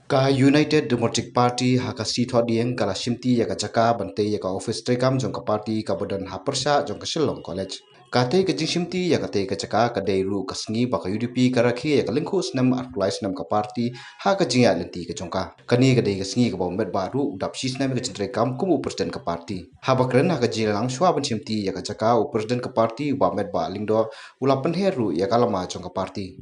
Ka United Democratic Party haka si thodieng kala shimti ya ka chaka bante ya ka office trekam jong ka party ka bodan hapersha jong ka Shillong College. Kate ka jing shimti ya ka te ka chaka ka deiru ka sngi ba ka UDP ka rakhi ya ka lingkhus nam arkulais nam ka party haka jingya lenti ka jong ka. Kani ka dei ka sngi ka ba met baru udap sis nam ka trekam kumu president ka party. Habakren haka jilang shwa ban shimti ya ka chaka u president ka party ba met ba lingdo ulapan heru ya kalama jong ka party.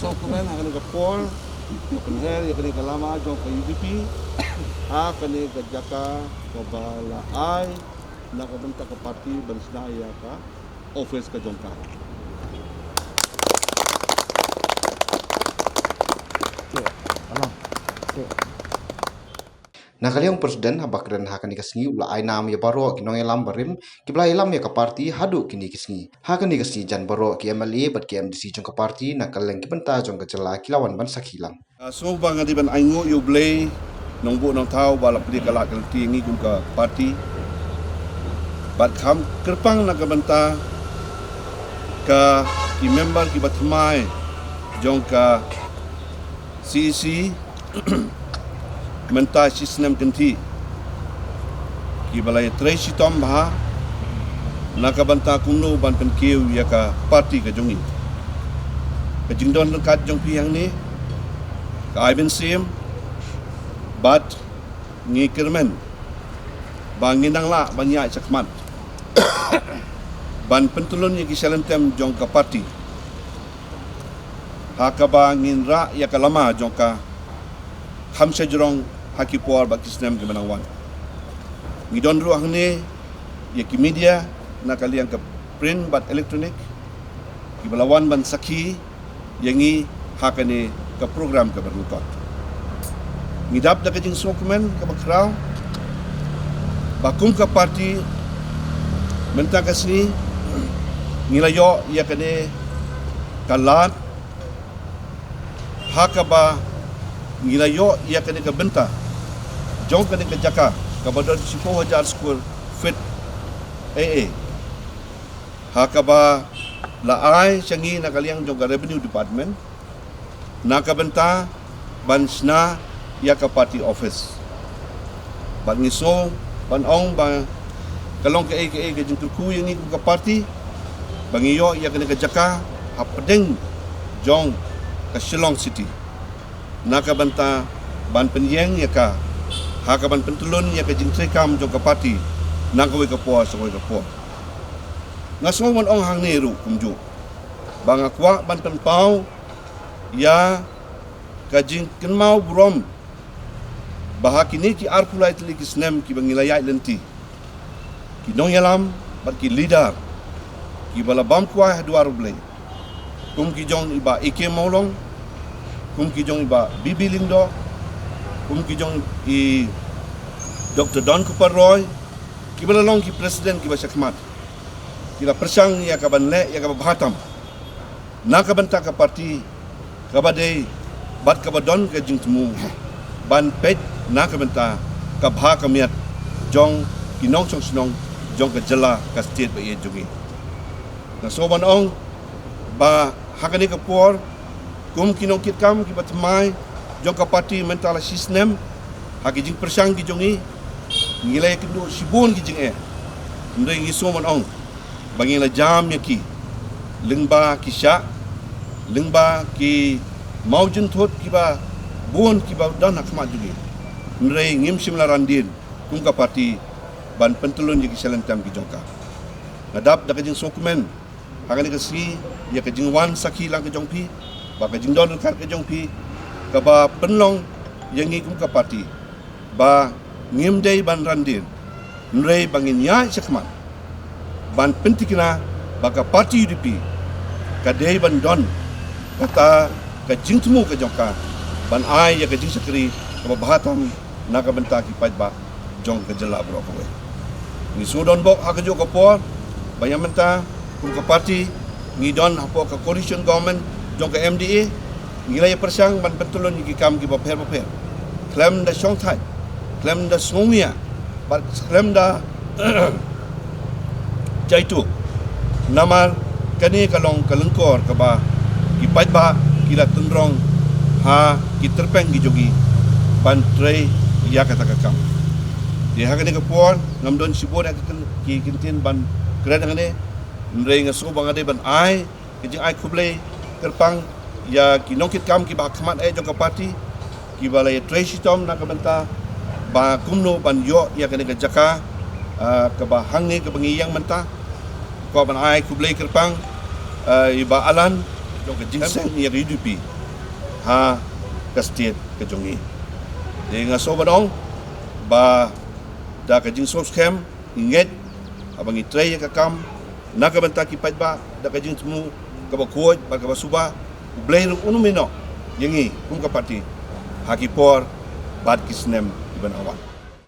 Dokumen akan ke Pol, penher yang kini kelama jom ke UDP, akan ke Jaka, ke Bala Ai, nak bentak ke parti bersama ya ke office ke Jongka. Nakaliang presiden habakren hakan ikasngi ula ainam ya baro kinong elam barim kibla elam ya ka parti hadu kini kisngi hakan ikasngi jan baro ki MLA bat ki MDC jong ka parti nakaleng kibenta jong ka jela kilawan ban sakilang. So bang di ban aingo you blay nong bu nong tahu balap di kalak kelti ini jong ke parti. Bat kam kerpang nak benta ke ki member ki batmai jong ka CEC menta sistem kenti ki balai Tracy Tom bah nak banta kuno ban penkiu ya ka parti ke jongi ke jingdon dekat jong pi yang ni ka Ivan Sim bat ngi kermen bangindang la banyak cakmat ban pentulun yang kisalentem jong ka parti hakaba ngin ra ya ka lama jong ka hamsa jurong haki puar bak sistem ke Benangwan. Ngidon ruang ni ya ki media nak kalian ke print bat elektronik ki belawan ban saki yangi hakane ke program ke berlukot. Ngidap da kajing dokumen ke bakrau bakum ke parti mentang kasni ngilayo ya kane kalat hakaba ngilayo ia kena ke benta jong kena ke Jaka kepada 10,000 square feet AA hakaba laai cangi nak kalian jong ke revenue department nak ke benta bansna ia ke party office ban ngiso ban ong ba kalong ke AKA ke jengku yang ni ke party bangiyo ia kena ke Jaka hapedeng jong ke Shillong City naka banta ban penyeng ya ka haka ban pentulun ya ka jingtrekam jong ka parti naka we ka puas we ka puas ngaso mon ong hang neru kumju bang akwa ban penpau ya ka jing kenmau brom bahakini ki arpulai tli kisnem ki bangilaya lenti ki nong yalam bat ki leader ki balabam kwa duar blai kum ki jong iba ike maulong kum ki jong iba Bibi Lindo, kum ki jong i Dr. Don Cooper Roy, ki balalong ki presiden ki basakmat. Kila persang ya kaban le ya kabahatam. Naka benta ka parti kabade bat kabadon ka jing temu. Ban pet naka benta ka bha kamiat jong kinong chong snong jong ka jela ka state ba ye jongi. Na soban ong ba hakani ka por kum kinong kitkam ki batmai jong ka parti mental sistem haki jing persang ki jongi ngilai kendo sibun ki jing ndai ngi somon ong bangila jam yaki lingba ki sya lingba ki maujun thot ki ba bon ki ba dan hakmat jongi ndai ngim simla randin kum ka parti ban pentulun ki selentam ki jongka ngadap da ka jing dokumen hakani ka si ya ka jing wan saki lang ka jongpi baka jingdon kar ke jong pi ka ba penlong yang ngi kum ka parti ba ngim dei ban randin nrei bangin ya sekman ban pentikina baka parti UDP ka dei ban don kata ka jingtmu ka jongka ban ai ya ka jing sekri ka bahatam na ka benta ki paj ba jong ka jela bro ko ni sudon bok ha ka jo ka por bayam menta kum ka parti ngi don hapo ka coalition government jong ke MDA ngilai persang ban pentulun ki kam ki baper klem da song thai klem da songya bat klem da jaitu nama kani kalong kalengkor kaba kipat ba kila tundrong ha kiterpeng gijogi bantrei ya kata kakam di hakani kapuan ngamdon sibor ki kintin ban keren ngane ndrei ngaso bangade ban ai kijing ai kublei terpang ya kinongkit kam ki ba khamat ai jong kapati ki balai trei sitom na kabenta ba kumno ban yo ya kani ka jaka ka ba hangne ka bangi yang menta ko ban ai kublei terpang iba alan jong ka jingseng ya hidupi ha ka state ka jongi de ngaso badong ba da ka jing sos kem inget abangi trei ka kam na ka benta ki pait ba da ka jing temu ka ba kuoj ba ka ba suba blay unu mino yangi kum ka pati haki por bad kisnem iban awan